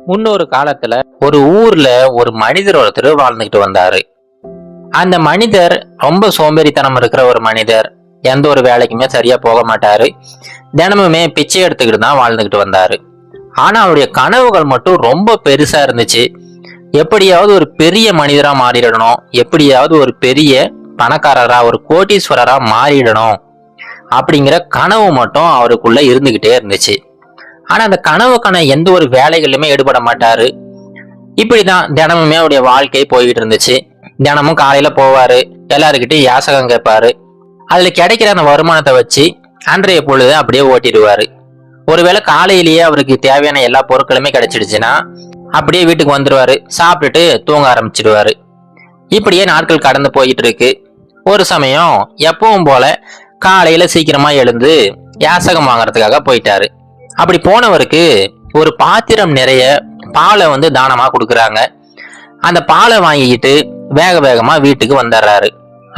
முன்னொரு காலத்துல ஒரு ஊர்ல ஒரு மனிதர் ஒருத்தர் வாழ்ந்துகிட்டு வந்தாரு. அந்த மனிதர் ரொம்ப சோம்பேறித்தனம் இருக்கிற ஒரு மனிதர். எந்த ஒரு வேலைக்குமே சரியா போக மாட்டாரு. தினமுமே பிச்சை எடுத்துக்கிட்டு தான் வாழ்ந்துகிட்டு வந்தாரு. ஆனா அவருடைய கனவுகள் மட்டும் ரொம்ப பெருசா இருந்துச்சு. எப்படியாவது ஒரு பெரிய மனிதரா மாறிடணும், எப்படியாவது ஒரு பெரிய பணக்காரரா, ஒரு கோடீஸ்வரரா மாறிடணும் அப்படிங்கிற கனவு மட்டும் அவருக்குள்ள இருந்துகிட்டே இருந்துச்சு. ஆனா அந்த கனவுக்கான எந்த ஒரு வேலைகளிலுமே ஈடுபட மாட்டாரு. இப்படிதான் தினமுமே அவருடைய வாழ்க்கை போய்கிட்டு இருந்துச்சு. தினமும் காலையில போவாரு, எல்லாருக்கிட்டையும் யாசகம் கேட்பாரு. அதுல கிடைக்கிற அந்த வருமானத்தை வச்சு அன்றைய பொழுது அப்படியே ஓட்டிடுவாரு. ஒருவேளை காலையிலேயே அவருக்கு தேவையான எல்லா பொருட்களுமே கிடைச்சிடுச்சுன்னா அப்படியே வீட்டுக்கு வந்துருவாரு, சாப்பிட்டுட்டு தூங்க ஆரம்பிச்சிடுவாரு. இப்படியே நாட்கள் கடந்து போயிட்டு இருக்கு. ஒரு சமயம் எப்பவும் போல காலையில சீக்கிரமா எழுந்து யாசகம் வாங்கறதுக்காக போயிட்டாரு. அப்படி போனவருக்கு ஒரு பாத்திரம் நிறைய பாலை தானமா கொடுக்குறாங்க. அந்த பாலை வாங்கிக்கிட்டு வேக வேகமா வீட்டுக்கு வந்துடுறாரு.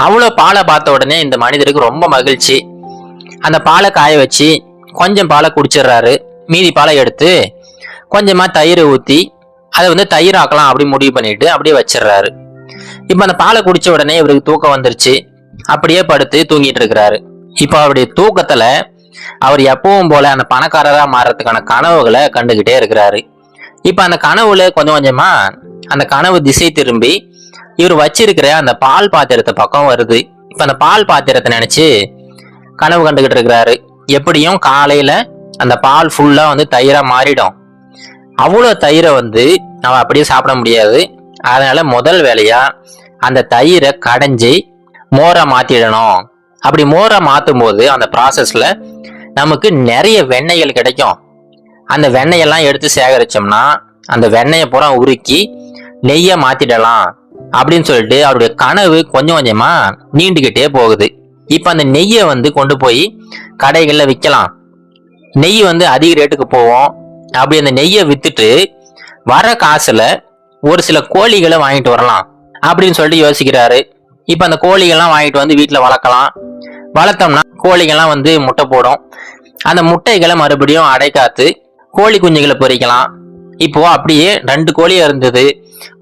அவ்வளவு பாலை பார்த்த உடனே இந்த மனிதருக்கு ரொம்ப மகிழ்ச்சி. அந்த பாலை காய வச்சு கொஞ்சம் பாலை குடிச்சிடுறாரு. மீதி பாலை எடுத்து கொஞ்சமா தயிர் ஊத்தி அதை தயிர் ஆக்கலாம் அப்படி முடிவு பண்ணிட்டு அப்படியே வச்சிடுறாரு. இப்ப அந்த பாலை குடிச்ச உடனே இவருக்கு தூக்கம் வந்துருச்சு. அப்படியே படுத்து தூங்கிட்டு இருக்கிறாரு. இப்ப அவருடைய தூக்கத்துல அவர் எப்பவும் போல அந்த பணக்காரரா மாறதுக்கான கனவுகளை கண்டுகிட்டே இருக்கிறாரு. இப்ப அந்த கனவுல கொஞ்சம் கொஞ்சமா அந்த கனவு திசை திரும்பி இவர் வச்சிருக்கிற அந்த பால் பாத்திரத்தை பக்கம் வருது. இப்ப அந்த பால் பாத்திரத்தை நினைச்சு கனவு கண்டுகிட்டு இருக்கிறாரு. எப்படியும் காலையில அந்த பால் ஃபுல்லா தயிரா மாறிடும். அவ்வளவு தயிரை நம்ம அப்படியே சாப்பிட முடியாது. அதனால முதல் வேலையா அந்த தயிரை கடைஞ்சி மோரா மாத்திடணும். அப்படி மோரா மாத்தும் போது அந்த ப்ராசஸ்ல நமக்கு நிறைய வெண்ணெய்கள் கிடைக்கும். அந்த வெண்ணெயெல்லாம் எடுத்து சேகரிச்சோம்னா அந்த வெண்ணெயை பூரா உருக்கி நெய்ய மாத்திடலாம் அப்படின்னு சொல்லிட்டு அவருடைய கனவு கொஞ்சம் கொஞ்சமா நீண்டுகிட்டே போகுது. இப்ப அந்த நெய்யை கொண்டு போய் கடைகள்ல விற்கலாம். நெய் அதிக ரேட்டுக்கு போவோம். அப்படி அந்த நெய்யை வித்துட்டு வர காசுல ஒரு சில கோழிகளை வாங்கிட்டு வரலாம் அப்படின்னு சொல்லிட்டு யோசிக்கிறாரு. இப்ப அந்த கோழிகள்லாம் வாங்கிட்டு வீட்டுல வளர்க்கலாம். வளர்த்தோம்னா கோழிகள்லாம் முட்டை போடும். அந்த முட்டைகளை மறுபடியும் அடைக்காத்து கோழி குஞ்சுகளை பொறிக்கலாம். இப்போ அப்படியே 2 கோழி இருந்தது,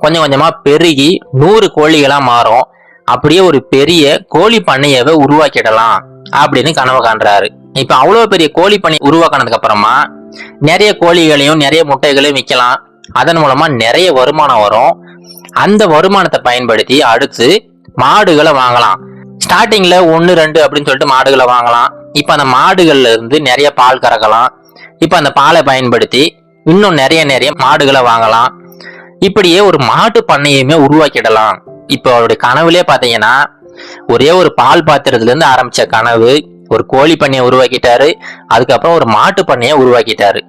கொஞ்சம் கொஞ்சமா பெருகி 100 கோழிகளா மாறும். அப்படியே ஒரு பெரிய கோழி பண்ணையவை உருவாக்கிடலாம் அப்படின்னு கனவு காண்றாரு. இப்ப அவ்வளவு பெரிய கோழி பண்ணை உருவாக்கினதுக்கு அப்புறமா நிறைய கோழிகளையும் நிறைய முட்டைகளையும் விற்கலாம். அதன் மூலமா நிறைய வருமானம் வரும். அந்த வருமானத்தை பயன்படுத்தி அடுத்து மாடுகளை வாங்கலாம். ஸ்டார்டிங்ல 1, 2 அப்படின்னு சொல்லிட்டு மாடுகளை வாங்கலாம். இப்ப அந்த மாடுகள்ல இருந்து நிறைய பால் கறக்கலாம். இப்ப அந்த பாலை பயன்படுத்தி இன்னும் நிறைய மாடுகளை வாங்கலாம். இப்படியே ஒரு மாட்டு பண்ணையுமே உருவாக்கிடலாம். இப்போ அவருடைய கனவுலயே பாத்தீங்கன்னா ஒரே ஒரு பால் பாத்திரத்துல இருந்து ஆரம்பிச்ச கனவு ஒரு கோழி பண்ணையை உருவாக்கிட்டாரு. அதுக்கப்புறம் ஒரு மாட்டு பண்ணையை உருவாக்கிட்டாரு.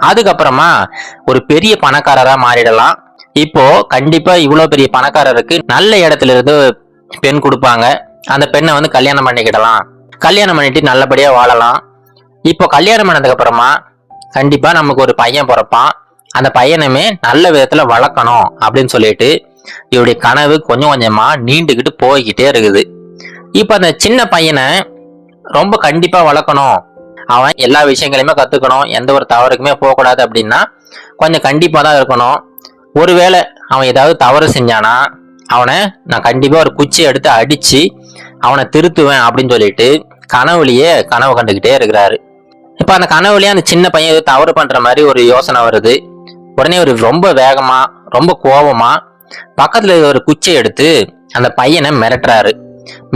அதுக்கப்புறமா ஒரு பெரிய பணக்காரரா மாறிடலாம். இப்போ கண்டிப்பா இவ்வளவு பெரிய பணக்காரருக்கு நல்ல இடத்துல இருந்து பெண் கொடுப்பாங்க. அந்த பெண்ணை கல்யாணம் பண்ணிக்கிடலாம். கல்யாணம் பண்ணிட்டு நல்லபடியா வாழலாம். இப்போ கல்யாணம் பண்ணதுக்கு அப்புறமா கண்டிப்பா நமக்கு ஒரு பையன் பிறப்பான். அந்த பையனுமே நல்ல விதத்துல வளர்க்கணும் அப்படின்னு சொல்லிட்டு இவருடைய கனவு கொஞ்சம் கொஞ்சமா நீண்டுகிட்டு போய்கிட்டே இருக்குது. இப்ப அந்த சின்ன பையனை ரொம்ப கண்டிப்பா வளர்க்கணும், அவன் எல்லா விஷயங்களையுமே கத்துக்கணும், எந்த ஒரு தவறுக்குமே போகக்கூடாது அப்படின்னா கொஞ்சம் கண்டிப்பா தான் இருக்கணும். ஒருவேளை அவன் ஏதாவது தவறு செஞ்சானா அவனை நான் கண்டிப்பா ஒரு குச்சி எடுத்து அடிச்சு அவனை திருத்துவேன் அப்படின்னு சொல்லிட்டு கனவுலயே கனவு கண்டுகிட்டே இருக்கிறாரு. இப்ப அந்த கனவுலயே அந்த சின்ன பையன் ஏதோ தவறு பண்ற மாதிரி ஒரு யோசனை வருது. உடனே ஒரு ரொம்ப வேகமா ரொம்ப கோபமா பக்கத்துல ஒரு குச்சை எடுத்து அந்த பையனை மிரட்டுறாரு.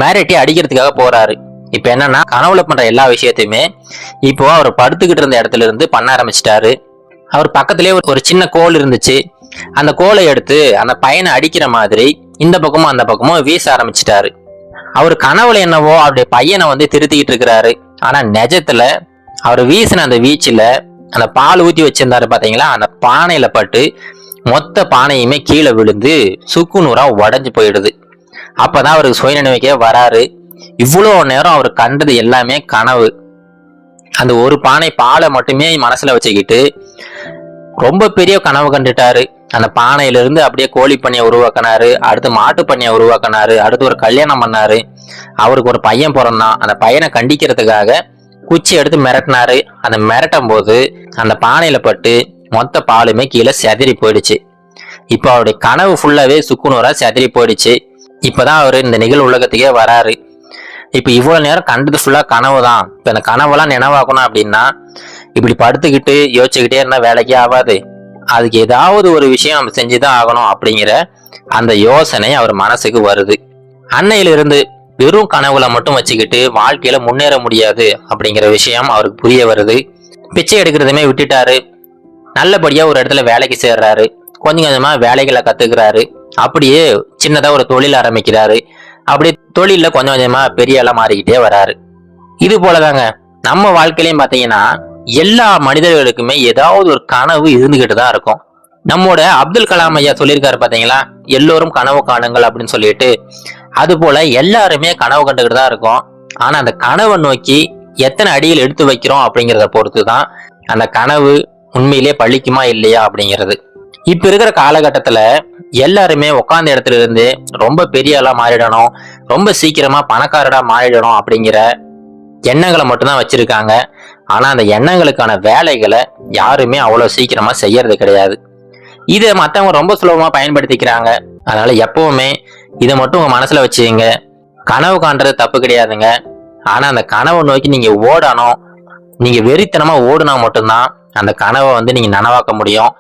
மிரட்டி அடிக்கிறதுக்காக போறாரு. இப்ப என்னன்னா கனவுல பண்ற எல்லா விஷயத்தையுமே இப்போ அவர் படுத்துக்கிட்டு இருந்த இடத்துல இருந்து பண்ண ஆரம்பிச்சிட்டாரு. அவர் பக்கத்திலேயே ஒரு சின்ன கோல் இருந்துச்சு. அந்த கோலை எடுத்து அந்த பையனை அடிக்கிற மாதிரி இந்த பக்கமும் அந்த பக்கமும் வீச ஆரம்பிச்சிட்டாரு. அவர் கனவுல என்னவோ அவருடைய பையனை திருத்திக்கிட்டு இருக்கிறாரு. ஆனா நிஜத்துல அவர் வீசின அந்த வீச்சுல அந்த பால் ஊத்தி வச்சிருந்தாரு பாத்தீங்களா, அந்த பானையில பட்டு மொத்த பானையுமே கீழே விழுந்து சுக்குநூறா உடைஞ்சு போயிடுது. அப்பதான் அவருக்கு சுயநினைவுக்கே வராரு. இவ்வளவு நேரம் அவர் கண்டது எல்லாமே கனவு. அந்த ஒரு பானை பாலை மட்டுமே மனசுல வச்சுக்கிட்டு ரொம்ப பெரிய கனவு கண்டுட்டாரு. அந்த பானையில இருந்து அப்படியே கோழி பண்ணையை உருவாக்கினாரு, அடுத்து மாட்டு பண்ணையை உருவாக்கினாரு, அடுத்து ஒரு கல்யாணம் பண்ணாரு. அவருக்கு ஒரு பையன் பிறந்தான். அந்த பையனை கண்டிக்கிறதுக்காக குச்சி எடுத்து மிரட்டினாரு. அந்த மிரட்டும் போது அந்த பானையில பட்டு மொத்த பாலுமே கீழே செதறி போயிடுச்சு. இப்போ அவருடைய கனவு ஃபுல்லாவே சுக்குநூறா செதறி போயிடுச்சு. இப்பதான் அவரு இந்த நிகழ் உலகத்துக்கே வராரு. இப்ப இவ்வளவு நேரம் கண்டது ஃபுல்லா கனவு தான். இப்ப இந்த கனவெல்லாம் நினைவாக்கணும் அப்படின்னா இப்படி படுத்துக்கிட்டு யோசிச்சுக்கிட்டே இருந்தா வேலைக்கே ஆகாது. அதுக்கு ஏதாவது ஒரு விஷயம் நம்ம செஞ்சுதான் ஆகணும் அப்படிங்கிற அந்த யோசனை அவர் மனசுக்கு வருது. அன்னையிலிருந்து வெறும் கனவுல மட்டும் வச்சுக்கிட்டு வாழ்க்கையில முன்னேற முடியாது அப்படிங்கிற விஷயம் அவருக்கு புரிய வருது. பிச்சை எடுக்கிறதுமே விட்டுட்டாரு. நல்லபடியா ஒரு இடத்துல வேலைக்கு சேர்றாரு. கொஞ்சம் கொஞ்சமா வேலைகளை கத்துக்கிறாரு. அப்படியே சின்னதா ஒரு தொழில் ஆரம்பிக்கிறாரு. அப்படி தொழில கொஞ்சம் கொஞ்சமா பெரிய ஆளா மாறிக்கிட்டே வராரு. இது போலதாங்க நம்ம வாழ்க்கையிலையும் பாத்தீங்கன்னா எல்லா மனிதர்களுக்குமே ஏதாவது ஒரு கனவு இருந்துகிட்டு தான் இருக்கும். நம்மோட அப்துல் கலாம் ஐயா சொல்லியிருக்காரு பாத்தீங்களா, எல்லோரும் கனவு காணுங்கள் அப்படின்னு சொல்லிட்டு. அது போல எல்லாருமே கனவு கண்டுகிட்டு தான் இருக்கும். ஆனா அந்த கனவை நோக்கி எத்தனை அடியில் எடுத்து வைக்கிறோம் அப்படிங்கிறத பொறுத்து தான் அந்த கனவு உண்மையிலே பழிக்குமா இல்லையா அப்படிங்கிறது. இப்ப இருக்கிற காலகட்டத்துல எல்லாருமே உட்கார்ந்த இடத்துல இருந்து ரொம்ப பெரிய ஆளா மாறிடணும், ரொம்ப சீக்கிரமா பணக்காரடா மாறிடணும் அப்படிங்கிற எண்ணங்களை மட்டும்தான் வச்சிருக்காங்க. ஆனா அந்த எண்ணங்களுக்கான வேலைகளை யாருமே அவ்வளவு சீக்கிரமா செய்யறது கிடையாது. இதை மத்தவங்க ரொம்ப சுலபமா பயன்படுத்திக்கிறாங்க. அதனால எப்பவுமே இதை மட்டும் உங்க மனசுல வச்சுங்க. கனவு காண்றது தப்பு கிடையாதுங்க. ஆனா அந்த கனவை நோக்கி நீங்க ஓடணும். நீங்க வெறித்தனமா ஓடுனா மட்டும்தான் அந்த கனவை நீங்க நனவாக்க முடியும்.